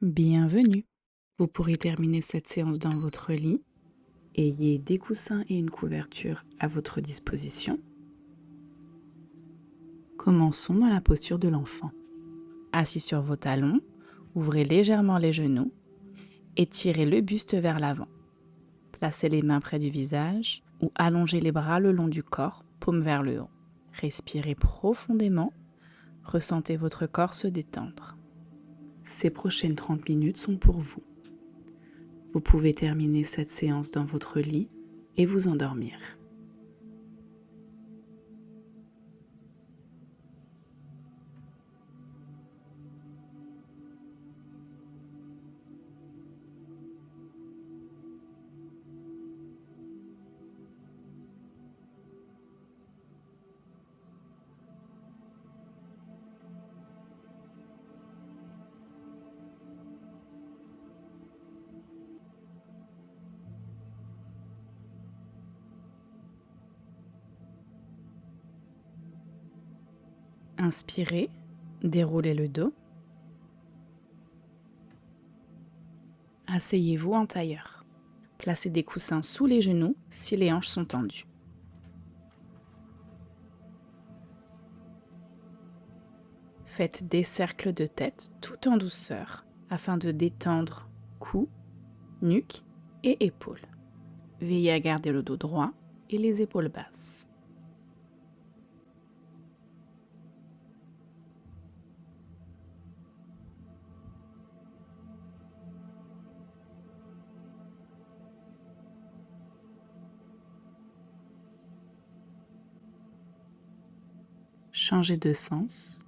Bienvenue. Vous pourrez terminer cette séance dans votre lit. Ayez des coussins et une couverture à votre disposition. Commençons dans la posture de l'enfant. Assis sur vos talons, ouvrez légèrement les genoux et tirez le buste vers l'avant. Placez les mains près du visage ou allongez les bras le long du corps, paume vers le haut. Respirez profondément, ressentez votre corps se détendre. Ces prochaines 30 minutes sont pour vous. Vous pouvez terminer cette séance dans votre lit et vous endormir. Inspirez, déroulez le dos. Asseyez-vous en tailleur. Placez des coussins sous les genoux si les hanches sont tendues. Faites des cercles de tête tout en douceur afin de détendre cou, nuque et épaules. Veillez à garder le dos droit et les épaules basses. Changez de sens.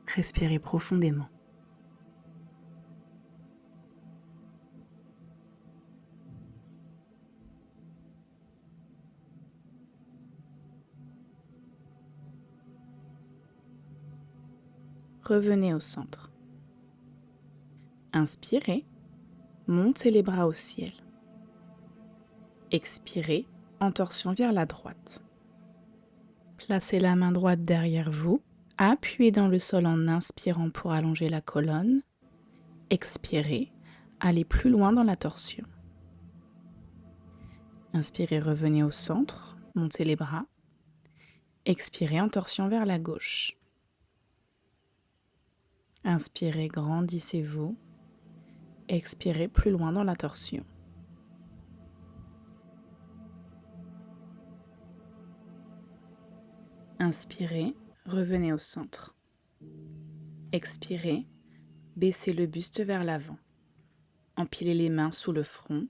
Respirez profondément. Revenez au centre. Inspirez, montez les bras au ciel. Expirez, en torsion vers la droite. Placez la main droite derrière vous. Appuyez dans le sol en inspirant pour allonger la colonne. Expirez, allez plus loin dans la torsion. Inspirez, revenez au centre, montez les bras. Expirez en torsion vers la gauche. Inspirez, grandissez-vous. Expirez plus loin dans la torsion. Inspirez, revenez au centre. Expirez, baissez le buste vers l'avant. Empilez les mains sous le front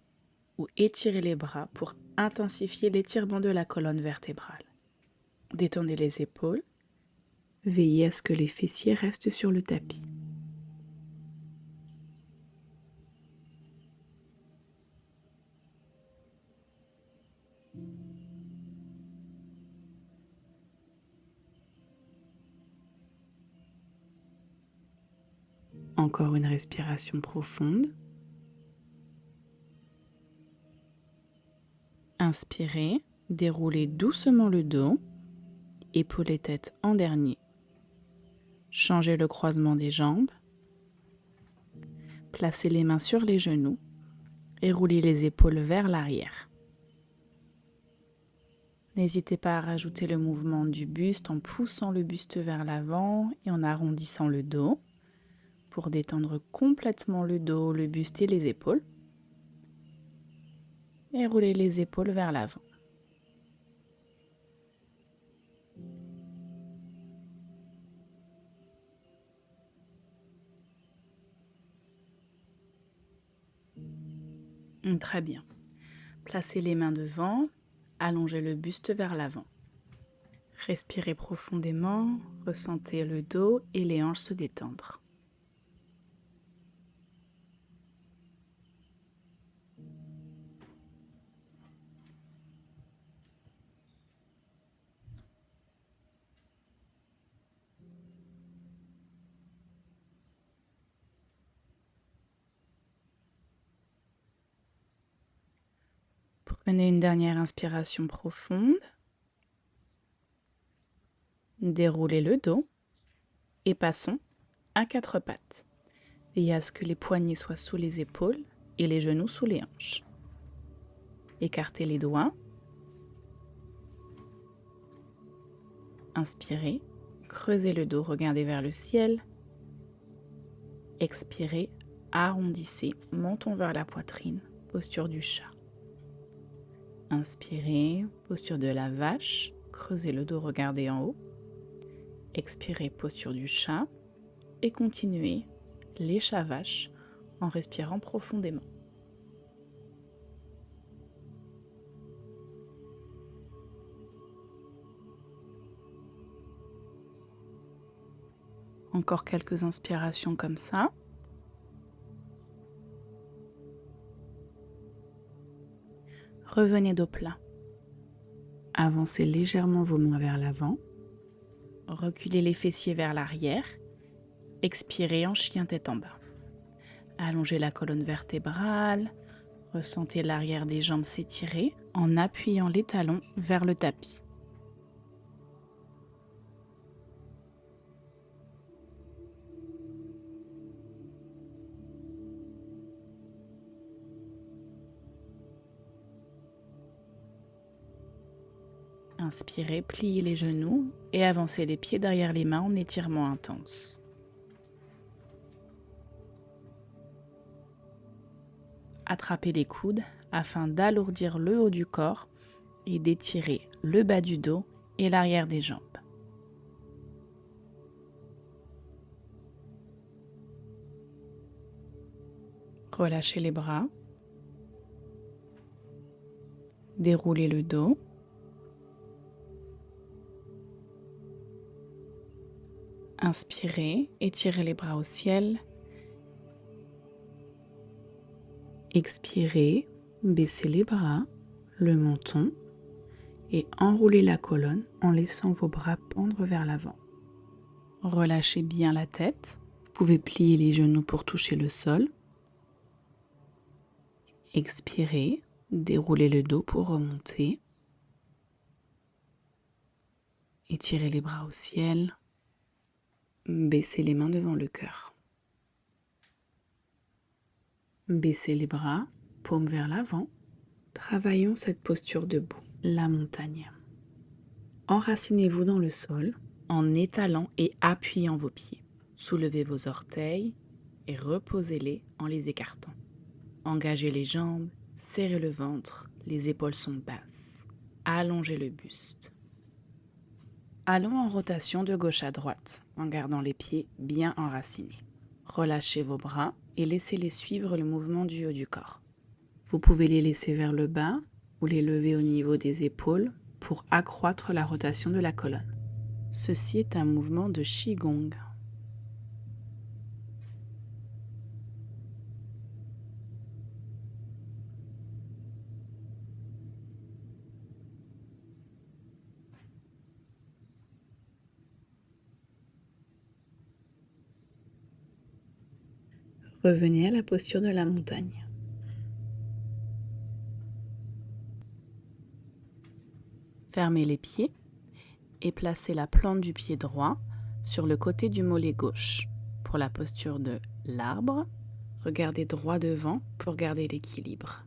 ou étirez les bras pour intensifier l'étirement de la colonne vertébrale. Détendez les épaules. Veillez à ce que les fessiers restent sur le tapis. Encore une respiration profonde. Inspirez, déroulez doucement le dos, épaules et tête en dernier. Changez le croisement des jambes. Placez les mains sur les genoux et roulez les épaules vers l'arrière. N'hésitez pas à rajouter le mouvement du buste en poussant le buste vers l'avant et en arrondissant le dos pour détendre complètement le dos, le buste et les épaules. Et roulez les épaules vers l'avant. Très bien. Placez les mains devant, allongez le buste vers l'avant. Respirez profondément, ressentez le dos et les hanches se détendre. Prenez une dernière inspiration profonde. Déroulez le dos et passons à quatre pattes. Veillez à ce que les poignets soient sous les épaules et les genoux sous les hanches. Écartez les doigts. Inspirez, creusez le dos, regardez vers le ciel. Expirez, arrondissez, montons vers la poitrine, posture du chat. Inspirez, posture de la vache, creusez le dos, regardez en haut. Expirez, posture du chat et continuez les chats-vaches en respirant profondément. Encore quelques inspirations comme ça. Revenez dos plat. Avancez légèrement vos mains vers l'avant. Reculez les fessiers vers l'arrière. Expirez en chien tête en bas. Allongez la colonne vertébrale. Ressentez l'arrière des jambes s'étirer en appuyant les talons vers le tapis. Inspirez, pliez les genoux et avancez les pieds derrière les mains en étirement intense. Attrapez les coudes afin d'alourdir le haut du corps et d'étirer le bas du dos et l'arrière des jambes. Relâchez les bras. Déroulez le dos. Inspirez, étirez les bras au ciel. Expirez, baissez les bras, le menton et enroulez la colonne en laissant vos bras pendre vers l'avant. Relâchez bien la tête. Vous pouvez plier les genoux pour toucher le sol. Expirez, déroulez le dos pour remonter. Étirez les bras au ciel. Baissez les mains devant le cœur. Baissez les bras, paumes vers l'avant. Travaillons cette posture debout, la montagne. Enracinez-vous dans le sol en étalant et appuyant vos pieds. Soulevez vos orteils et reposez-les en les écartant. Engagez les jambes, serrez le ventre, les épaules sont basses. Allongez le buste. Allons en rotation de gauche à droite, en gardant les pieds bien enracinés. Relâchez vos bras et laissez-les suivre le mouvement du haut du corps. Vous pouvez les laisser vers le bas ou les lever au niveau des épaules pour accroître la rotation de la colonne. Ceci est un mouvement de Qigong. Revenez à la posture de la montagne. Fermez les pieds et placez la plante du pied droit sur le côté du mollet gauche. Pour la posture de l'arbre, regardez droit devant pour garder l'équilibre.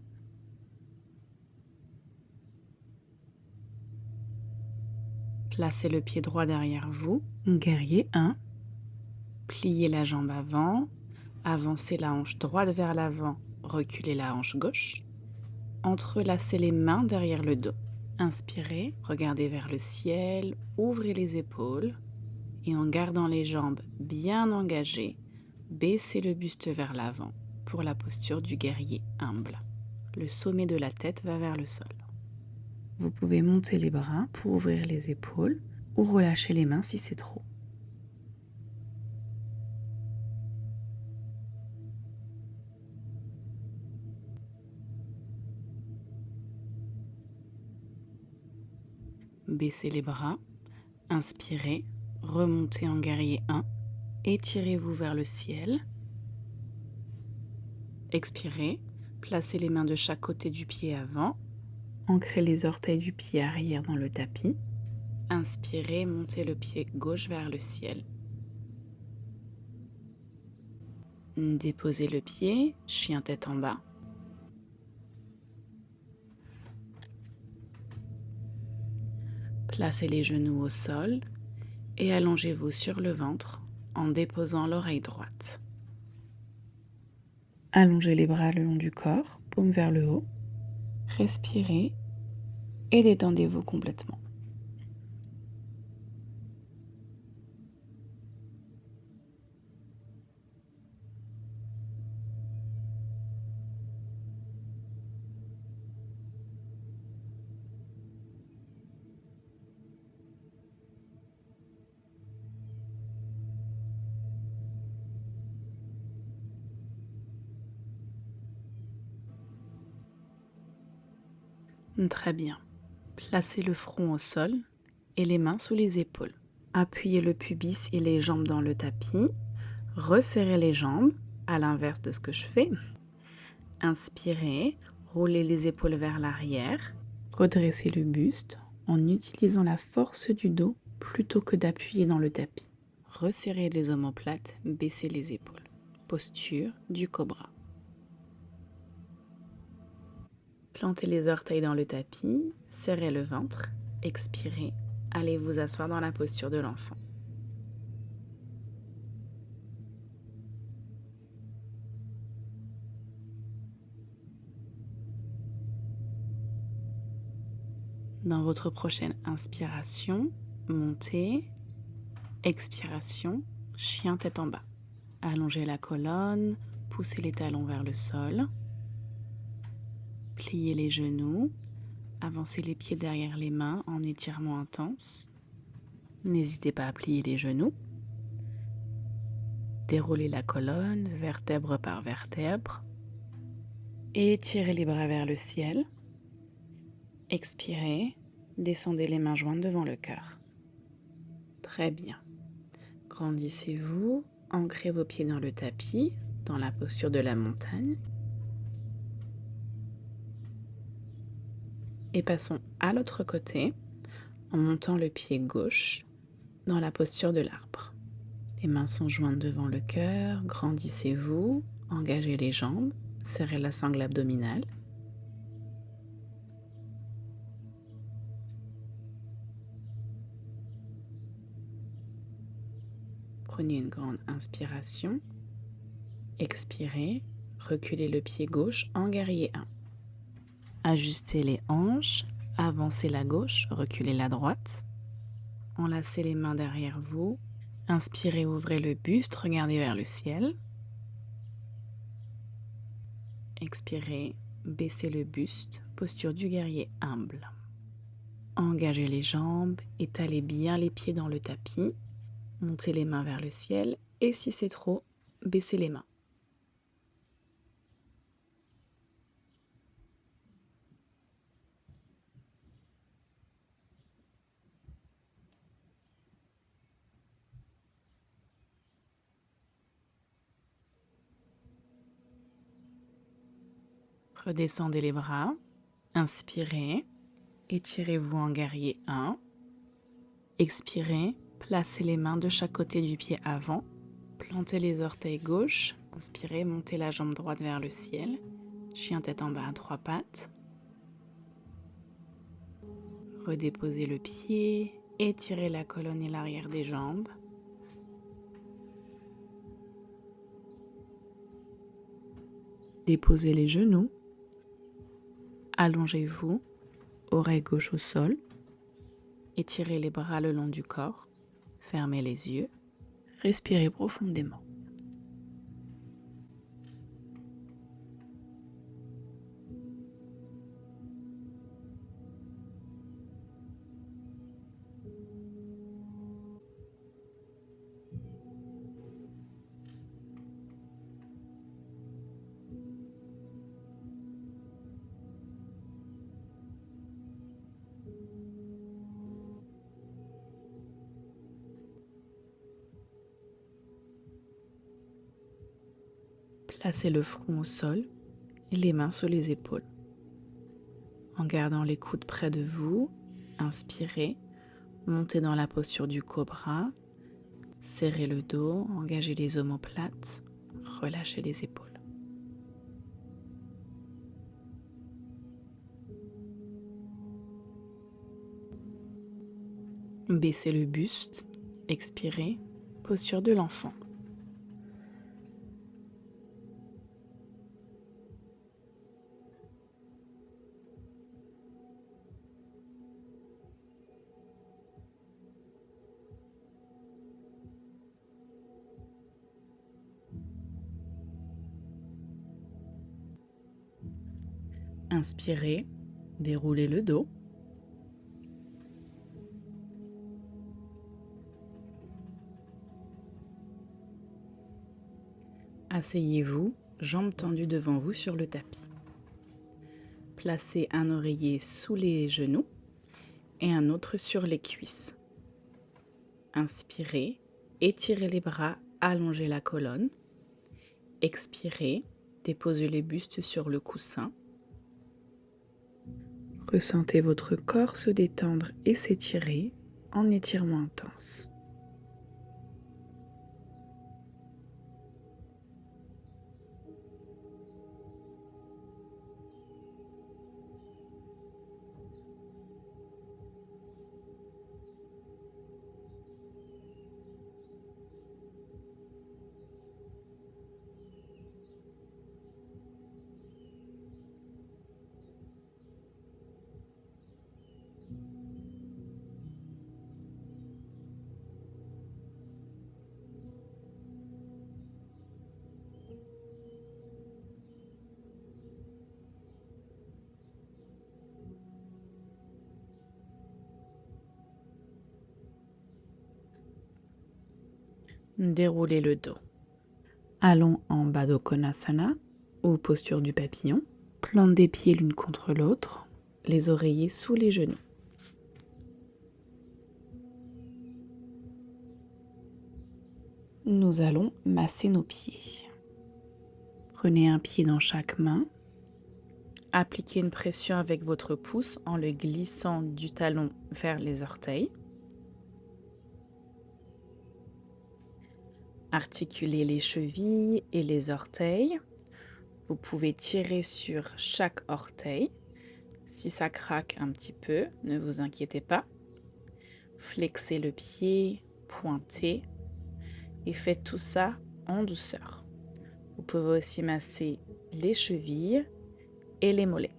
Placez le pied droit derrière vous, guerrier 1. Pliez la jambe avant, avancez la hanche droite vers l'avant, reculez la hanche gauche. Entrelacez les mains derrière le dos. Inspirez, regardez vers le ciel, ouvrez les épaules et en gardant les jambes bien engagées, baissez le buste vers l'avant pour la posture du guerrier humble. Le sommet de la tête va vers le sol. Vous pouvez monter les bras pour ouvrir les épaules ou relâcher les mains si c'est trop. Baissez les bras, inspirez, remontez en guerrier 1, étirez-vous vers le ciel. Expirez, placez les mains de chaque côté du pied avant, ancrez les orteils du pied arrière dans le tapis. Inspirez, montez le pied gauche vers le ciel. Déposez le pied, chien tête en bas. Placez les genoux au sol et allongez-vous sur le ventre en déposant l'oreille droite. Allongez les bras le long du corps, paume vers le haut. Respirez et détendez-vous complètement. Très bien. Placez le front au sol et les mains sous les épaules. Appuyez le pubis et les jambes dans le tapis. Resserrez les jambes, à l'inverse de ce que je fais. Inspirez, roulez les épaules vers l'arrière. Redressez le buste en utilisant la force du dos plutôt que d'appuyer dans le tapis. Resserrez les omoplates, baissez les épaules. Posture du cobra. Plantez les orteils dans le tapis, serrez le ventre, expirez, allez vous asseoir dans la posture de l'enfant. Dans votre prochaine inspiration, montez, expiration, chien tête en bas. Allongez la colonne, poussez les talons vers le sol. Pliez les genoux, avancez les pieds derrière les mains en étirement intense. N'hésitez pas à plier les genoux. Déroulez la colonne, vertèbre par vertèbre. Et étirez les bras vers le ciel. Expirez, descendez les mains jointes devant le cœur. Très bien. Grandissez-vous, ancrez vos pieds dans le tapis, dans la posture de la montagne. Et passons à l'autre côté, en montant le pied gauche dans la posture de l'arbre. Les mains sont jointes devant le cœur, grandissez-vous, engagez les jambes, serrez la sangle abdominale. Prenez une grande inspiration, expirez, reculez le pied gauche en guerrier 1. Ajustez les hanches, avancez la gauche, reculez la droite. Enlacez les mains derrière vous. Inspirez, ouvrez le buste, regardez vers le ciel. Expirez, baissez le buste, posture du guerrier humble. Engagez les jambes, étalez bien les pieds dans le tapis. Montez les mains vers le ciel et si c'est trop, baissez les mains. Redescendez les bras, inspirez, étirez-vous en guerrier 1. Expirez, placez les mains de chaque côté du pied avant, plantez les orteils gauche, inspirez, montez la jambe droite vers le ciel, chien tête en bas à 3 pattes. Redéposez le pied, étirez la colonne et l'arrière des jambes. Déposez les genoux. Allongez-vous, oreille gauche au sol. Étirez les bras le long du corps. Fermez les yeux. Respirez profondément. Placez le front au sol et les mains sous les épaules. En gardant les coudes près de vous, inspirez, montez dans la posture du cobra, serrez le dos, engagez les omoplates, relâchez les épaules. Baissez le buste, expirez, posture de l'enfant. Inspirez, déroulez le dos. Asseyez-vous, jambes tendues devant vous sur le tapis. Placez un oreiller sous les genoux et un autre sur les cuisses. Inspirez, étirez les bras, allongez la colonne. Expirez, déposez les bustes sur le coussin. Ressentez votre corps se détendre et s'étirer en étirement intense. Déroulez le dos. Allons en Baddha Konasana, ou posture du papillon. Plante des pieds l'une contre l'autre, les oreillers sous les genoux. Nous allons masser nos pieds. Prenez un pied dans chaque main. Appliquez une pression avec votre pouce en le glissant du talon vers les orteils. Articulez les chevilles et les orteils. Vous pouvez tirer sur chaque orteil. Si ça craque un petit peu, ne vous inquiétez pas. Flexez le pied, pointez et faites tout ça en douceur. Vous pouvez aussi masser les chevilles et les mollets.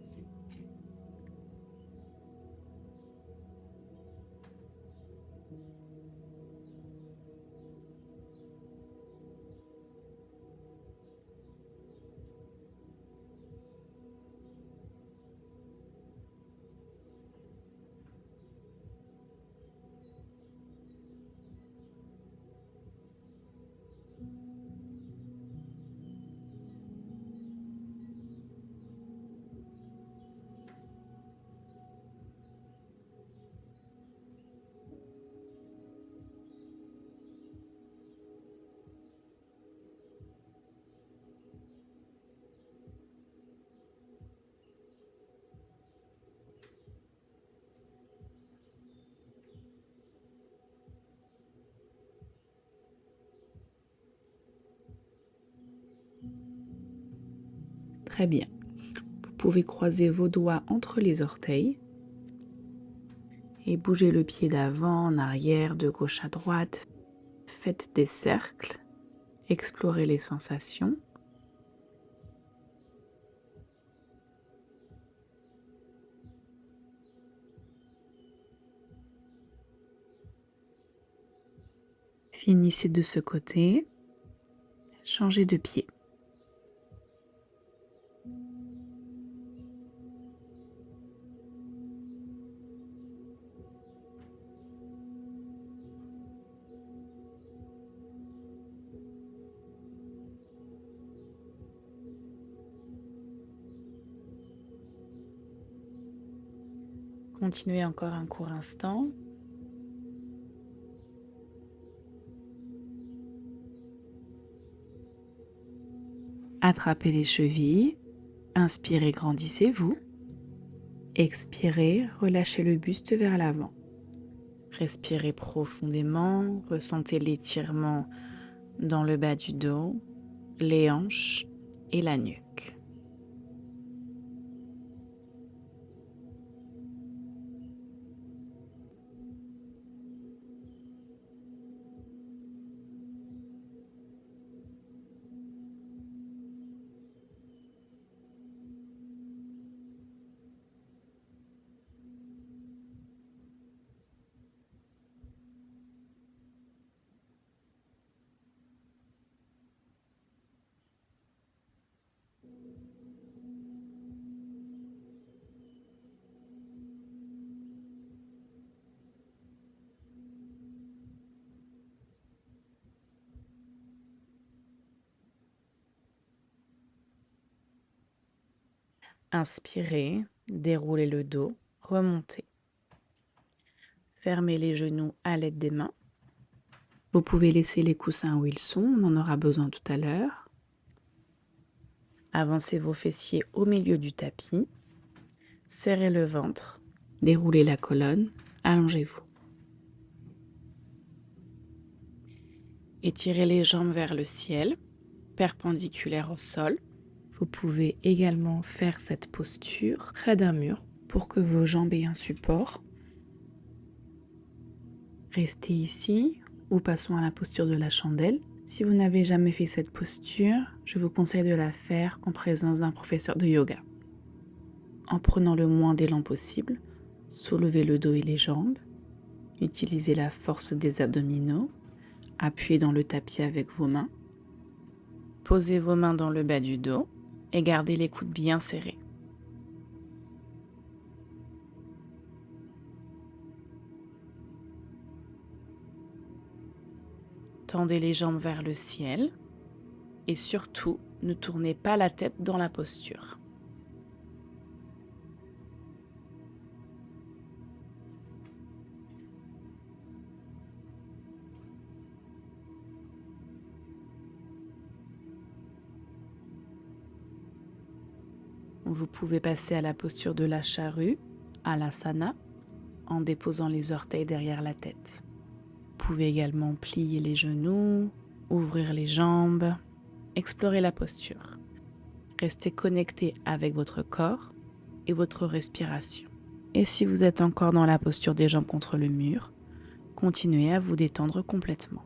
Très bien. Vous pouvez croiser vos doigts entre les orteils et bouger le pied d'avant, en arrière, de gauche à droite. Faites des cercles, explorez les sensations. Finissez de ce côté, changez de pied. Continuez encore un court instant. Attrapez les chevilles. Inspirez, grandissez-vous. Expirez, relâchez le buste vers l'avant. Respirez profondément, ressentez l'étirement dans le bas du dos. les hanches et la nuque. Inspirez, déroulez le dos, remontez. Fermez les genoux à l'aide des mains. Vous pouvez laisser les coussins où ils sont, on en aura besoin tout à l'heure. Avancez vos fessiers au milieu du tapis. Serrez le ventre, déroulez la colonne, allongez-vous. Étirez les jambes vers le ciel, perpendiculaires au sol. Vous pouvez également faire cette posture près d'un mur pour que vos jambes aient un support. Restez ici ou passons à la posture de la chandelle. Si vous n'avez jamais fait cette posture, je vous conseille de la faire en présence d'un professeur de yoga. En prenant le moins d'élan possible, soulevez le dos et les jambes, utilisez la force des abdominaux, appuyez dans le tapis avec vos mains, posez vos mains dans le bas du dos et gardez les coudes bien serrés. Tendez les jambes vers le ciel et surtout, ne tournez pas la tête dans la posture. Vous pouvez passer à la posture de la charrue, à l'asana, en déposant les orteils derrière la tête. Vous pouvez également plier les genoux, ouvrir les jambes, explorer la posture. Restez connecté avec votre corps et votre respiration. Et si vous êtes encore dans la posture des jambes contre le mur, continuez à vous détendre complètement.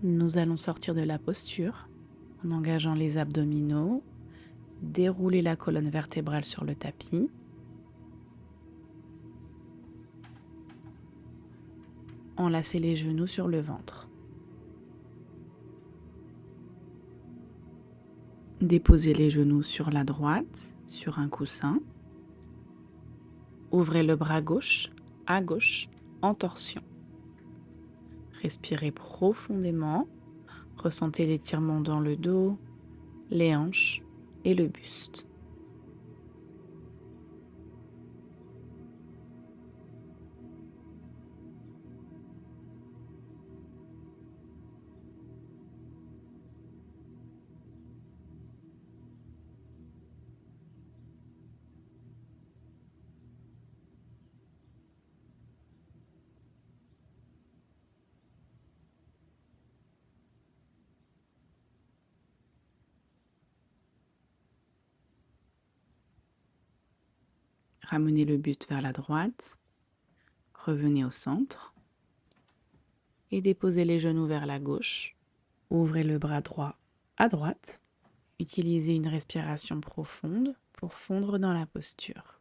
Nous allons sortir de la posture en engageant les abdominaux, dérouler la colonne vertébrale sur le tapis, enlacer les genoux sur le ventre. Déposez les genoux sur la droite, sur un coussin. Ouvrez le bras gauche, à gauche, en torsion. Respirez profondément. Ressentez l'étirement dans le dos, les hanches et le buste. Ramenez le buste vers la droite. Revenez au centre. Et déposez les genoux vers la gauche. Ouvrez le bras droit à droite. Utilisez une respiration profonde pour fondre dans la posture.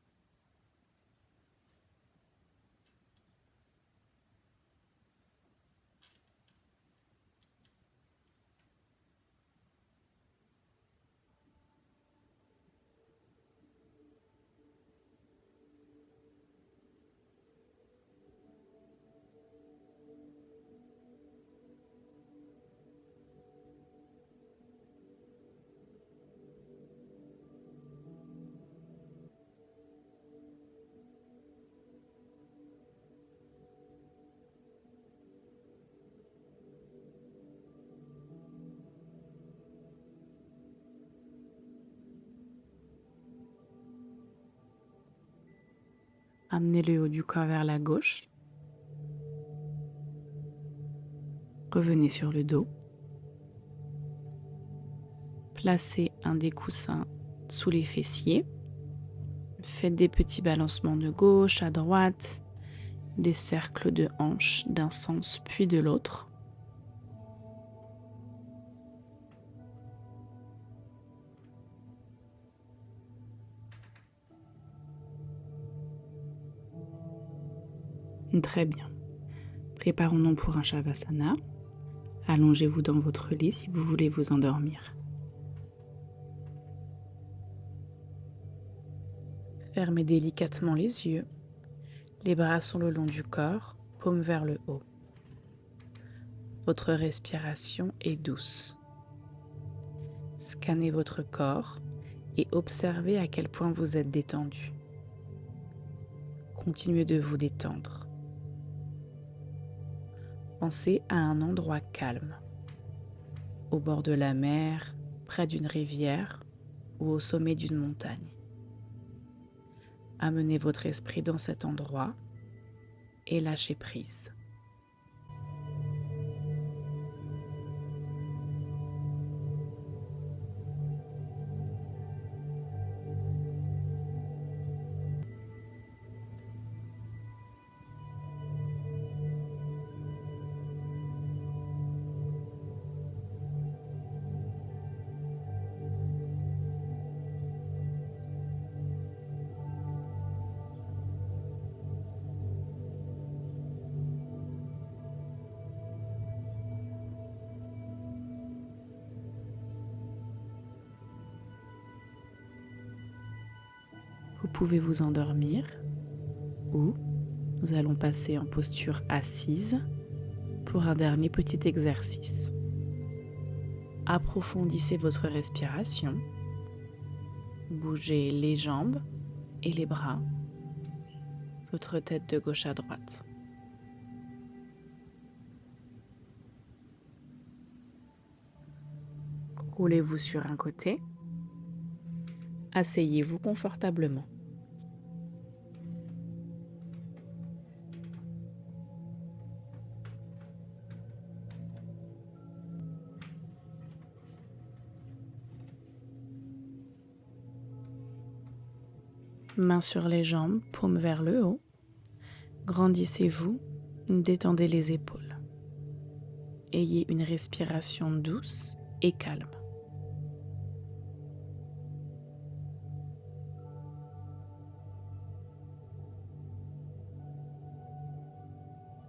Amenez le haut du corps vers la gauche. Revenez sur le dos. Placez un des coussins sous les fessiers. Faites des petits balancements de gauche à droite, des cercles de hanches d'un sens puis de l'autre. Très bien. Préparons-nous pour un Shavasana. Allongez-vous dans votre lit si vous voulez vous endormir. Fermez délicatement les yeux. Les bras sont le long du corps, paume vers le haut. Votre respiration est douce. Scannez votre corps et observez à quel point vous êtes détendu. Continuez de vous détendre. Pensez à un endroit calme, au bord de la mer, près d'une rivière ou au sommet d'une montagne. Amenez votre esprit dans cet endroit et lâchez prise. Vous pouvez vous endormir ou nous allons passer en posture assise pour un dernier petit exercice. Approfondissez votre respiration. Bougez les jambes et les bras, votre tête de gauche à droite. Roulez-vous sur un côté. Asseyez-vous confortablement. Mains sur les jambes, paume vers le haut. Grandissez-vous, détendez les épaules. Ayez une respiration douce et calme.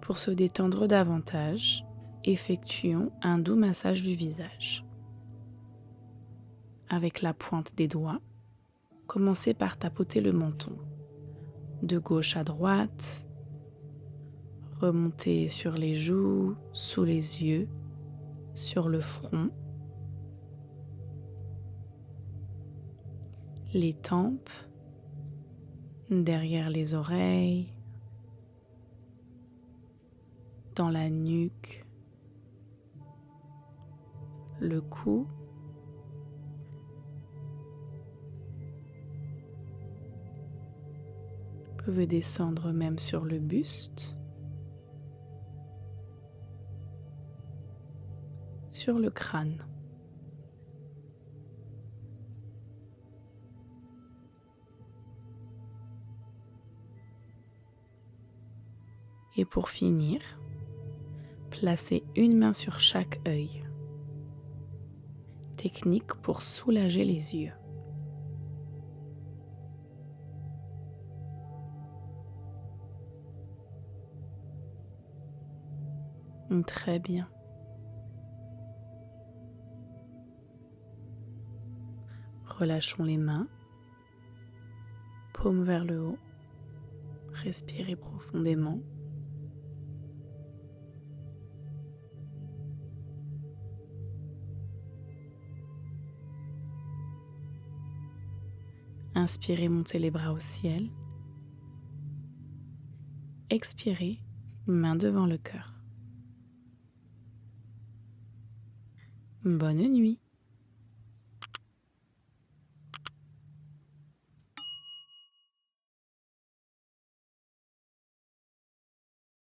Pour se détendre davantage, effectuons un doux massage du visage. Avec la pointe des doigts, commencez par tapoter le menton, de gauche à droite, remontez sur les joues, sous les yeux, sur le front, les tempes, derrière les oreilles, dans la nuque, le cou, vous pouvez descendre même sur le buste, sur le crâne. Et pour finir, placez une main sur chaque œil. Technique pour soulager les yeux. Très bien. Relâchons les mains, paume vers le haut. Respirez profondément. Inspirez, montez les bras au ciel. Expirez, main devant le cœur. Bonne nuit.